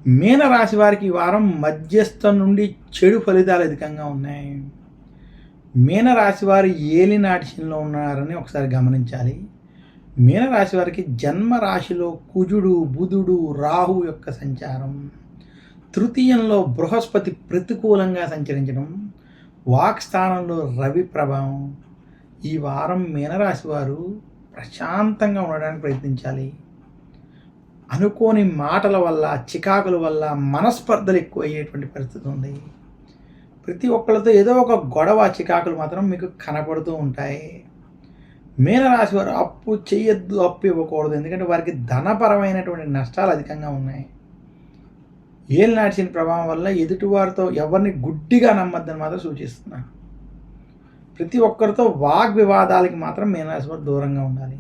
మీనరాశి వారికి ఈ వారం మధ్యస్థం నుండి చెడు ఫలితాలు అధికంగా ఉన్నాయి. మీనరాశి వారు ఏలినాటి శనిలో ఉన్నారని ఒకసారి గమనించాలి. మీనరాశి వారికి జన్మ రాశిలో కుజుడు, బుధుడు, రాహు యొక్క సంచారం, తృతీయంలో బృహస్పతి ప్రతికూలంగా సంచరించడం, వాక్ స్థానంలో రవి ప్రభావం. ఈ వారం మీనరాశి వారు ప్రశాంతంగా ఉండడానికి ప్రయత్నించాలి. అనుకోని మాటల వల్ల, చికాకుల వల్ల మనస్పర్ధలు ఎక్కువ అయ్యేటువంటి పరిస్థితి ఉంది. ప్రతి ఒక్కరితో ఏదో ఒక గొడవ, చికాకులు మాత్రం మీకు కనపడుతూ ఉంటాయి. మీనరాశి వారు అప్పు చేయొద్దు, అప్పు ఇవ్వకూడదు. ఎందుకంటే వారికి ధనపరమైనటువంటి నష్టాలు అధికంగా ఉన్నాయి. ఏలినాటి శని ప్రభావం వల్ల ఎదుటివారితో ఎవరిని గుడ్డిగా నమ్మద్దని మాత్రం సూచిస్తున్నాను. ప్రతి ఒక్కరితో వాగ్వివాదాలకి మాత్రం మీనరాశి వారు దూరంగా ఉండాలి.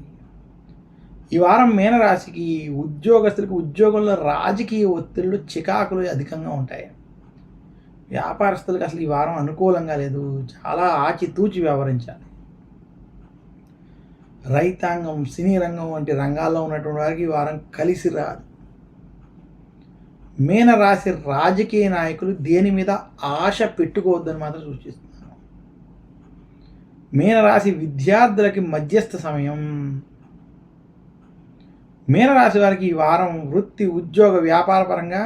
ఈ వారం మీనరాశికి ఉద్యోగస్తులకు ఉద్యోగంలో రాజకీయ ఒత్తిళ్లు, చికాకులు అధికంగా ఉంటాయి. వ్యాపారస్తులకు అసలు ఈ వారం అనుకూలంగా లేదు. చాలా ఆచితూచి వ్యవహరించాలి. రైతాంగం, సినీ రంగం వంటి రంగాల్లో ఉన్నటువంటి వారికి ఈ వారం కలిసి రాదు. మీనరాశి రాజకీయ నాయకులు దేని మీద ఆశ పెట్టుకోవద్దని మాత్రం సూచిస్తున్నాను. మీనరాశి విద్యార్థులకి మధ్యస్థ సమయం. మీనరాశి వారికి ఈ వారం వృత్తి, ఉద్యోగ, వ్యాపార పరంగా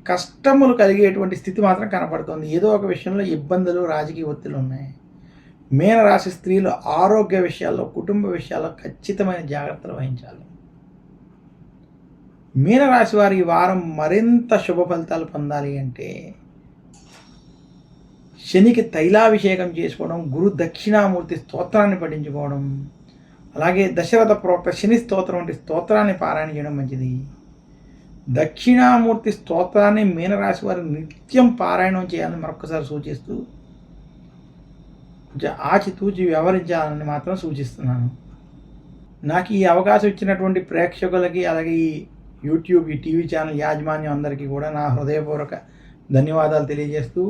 కష్టములు కలిగేటువంటి స్థితి మాత్రం కనపడుతుంది. ఏదో ఒక విషయంలో ఇబ్బందులు, రాజకీయ ఒత్తిళ్లు ఉన్నాయి. మీనరాశి స్త్రీలు ఆరోగ్య విషయాల్లో, కుటుంబ విషయాల్లో ఖచ్చితమైన జాగ్రత్తలు వహించాలి. మీనరాశి వారి ఈ వారం మరింత శుభ ఫలితాలు పొందాలి అంటే శనికి తైలాభిషేకం చేసుకోవడం, గురు దక్షిణామూర్తి స్తోత్రాన్ని పఠించుకోవడం, అలాగే దశరథ ప్రోక్త శని స్తోత్రం వంటి స్తోత్రాన్ని పారాయణ చేయడం మంచిది. దక్షిణామూర్తి స్తోత్రాన్ని మీనరాశి వారు నిత్యం పారాయణం చేయాలని మరొకసారి సూచిస్తూ ఆచితూచి వ్యవహరించాలని మాత్రం సూచిస్తున్నాను. నాకు ఈ అవకాశం ఇచ్చినటువంటి ప్రేక్షకులకి, అలాగే ఈ యూట్యూబ్, ఈ టీవీ ఛానల్ యాజమాన్యం అందరికీ కూడా నా హృదయపూర్వక ధన్యవాదాలు తెలియజేస్తూ,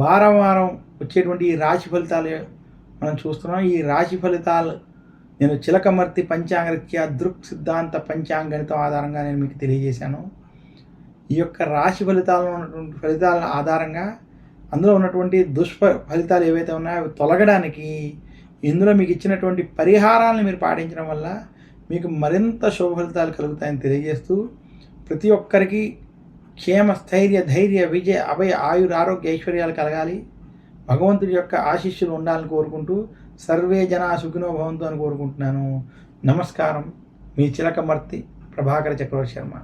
వారం వారం వచ్చేటువంటి ఈ రాశి ఫలితాలు మనం చూస్తున్నాం. ఈ రాశి ఫలితాలు నేను చిలకమర్తి పంచాంగరీత్యా దృక్ సిద్ధాంత పంచాంగణితం ఆధారంగా నేను మీకు తెలియజేశాను. ఈ యొక్క రాశి ఫలితాలను ఉన్నటువంటి ఫలితాల ఆధారంగా అందులో ఉన్నటువంటి ఫలితాలు ఏవైతే ఉన్నాయో అవి తొలగడానికి ఇందులో మీకు ఇచ్చినటువంటి పరిహారాలను మీరు పాటించడం వల్ల మీకు మరింత శుభ ఫలితాలు కలుగుతాయని తెలియజేస్తూ, ప్రతి ఒక్కరికి క్షేమ, స్థైర్య, ధైర్య, విజయ, అభయ, ఆయుర, ఆరోగ్య, ఐశ్వర్యాలు కలగాలి. భగవంతుడి యొక్క ఆశీస్సులు ఉండాలని కోరుకుంటూ సర్వే జనా సుఖినో భవంతు అని కోరుకుంటున్నాను. నమస్కారం. మీ చిలకమర్తి ప్రభాకర చక్రవర్తి శర్మ.